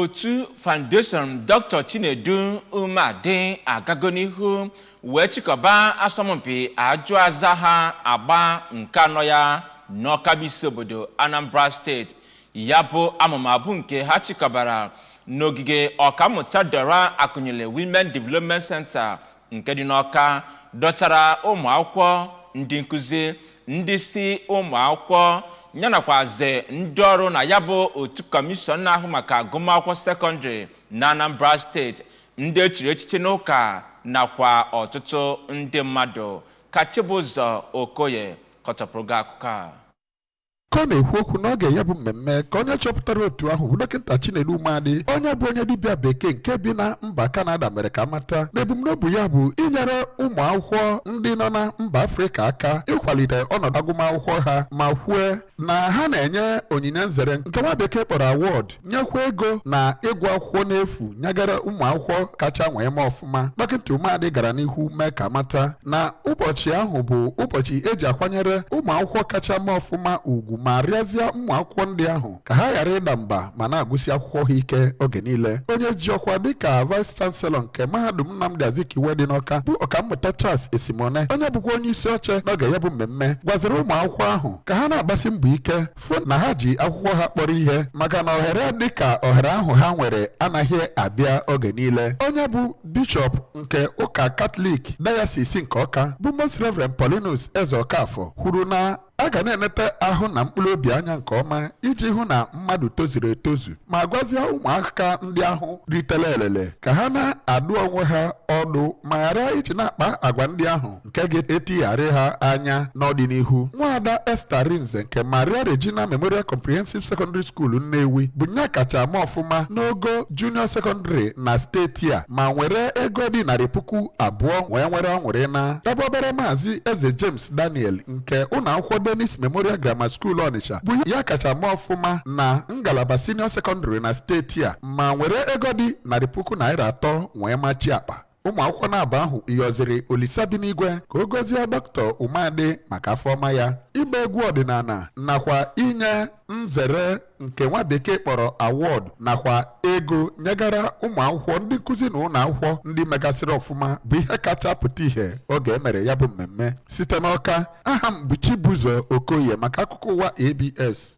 otu Foundation Dr. Chinedu Umeadi agago n'ihu wee chịkọba asọmpi ajụ aza ha agba nke anọ ya n'ọkabisi obodo Anambra State. Ya bụ amụmabụ nke ha chịkọbara n'ogige ọkammụta Dora Akụnyele Women Development Center nke dị n'Awka dọtara ụmụ akwụkwọ, ndị nkuzi, ndị si ụmụ akwụkwọ yanakwaze ndị ọrụ na ya bụ otu kọmishọn na-ahụ maka agụmakwụkwọ sekọndịrị na Anambra State, ndị echiri echiche n'ụka nakwa ọtụtụ ndị mmadụ. Ka Chibụzọ Okoye kọtọpụrụ gị akụkọ a. Ka ọ na-ekwu okwu n'oge ya bụ mmemme ka onye chọpụtara otu ahụ bụ Dọkịta Chinedu Umeadi, onye bụ onye dibịa bekee nke bi na mba Kanada, mere ka amata na ebumnobi ya bụ inyere ụmụ akwụkwọ ndị nọ na mba Afrịka aka ịkwalite ọnọdụ agụmakwụkwọ ha ma kwue na ha na-enye onyinye nzere nke nwa bekee kpọrọ award, nyekwa ego na ịgụ akwụkwọ n'efu nyegara ụmụ akwụkwọ kacha nwee mee ọfụma. Dọkịta Umeadi gara n'ihu mee ka amata na ụbọchị ahụ bụ ụbọchị eji akwanyere ụmụ akwụkwọ kacha mee ọfụma ugwu ma rịọzie ụmụ akwụkwọ ndị ahụ ka ha ghara ịda mba ma na-agụsi akwụkwọ ha ike oge niile. Onye ji ọkwa dịka Vice Chancellor nke mahadum Nnamdi Azikiwe dị n'Awka bụ ọkammụta Charles Esimone, onye bụkwa onye isi oche n'oge ya bụ mmemme, gwaziri ụmụ akwụkwọ ahụ ka ha na-agbasi mbọ ike fụ na ha ji akwụkwọ ha kpọrọ ihe maka na ohere dịka ohere ahụ ha nwere anaghị abịa oge niile. Onye bụ bishọp nke ụka Katọlik Diocese nke Awka bụ Most Reverend Paulinus Eze Okafọ kwuru na a ga na-enete ahụ na mkpụrụ obi anya nke ọma iji hụ na mmadụ tozuru etozu ma gwazie ụmụaka ndị ahụ ritela elele ka ha na-adụ onwe ha ọdụ ma ghara iji na-akpa agwa ndị ahụ nke ga-etigharị ha anya n'ọdịnihu. Nwaada Esther Rinze nke Maria Regina Memorial Comprehensive Secondary School Nnewi bụ nya kacha ama ọfụma n'ogo junior secondary na steeti a ma nwere ego dị 200,000 wee nwere ọnwere na ebe obere Maazị Eze James Daniel nke ụlọ akwụkwọ Dennis Memorial Grammar School Onitsha bụ ya kacha ama ọfụma na ngalaba senior secondary na steeti a ma nwere ego dị 300,000 wee machi akpa. Ụmụ akwụkwọ na-aba ahụ yọziri Olisa bi n'igwe ka o gozie Dr. Umeadi maka afọ ọma ya, ịgba egwu ọdịnala nakwa inye nzere nke nwa bekee kpọrọ award nakwa ego nyegara ụmụ akwụkwọ, ndị nkuzi na ụlọ akwụkwọ ndị megasịrị ọfụma bụ ihe kacha pụta ihe oge emere ya bụ mmemme. Site n'Awka, aha m bụ Chibụzọ Okoye maka akụkọ ụwa ABS.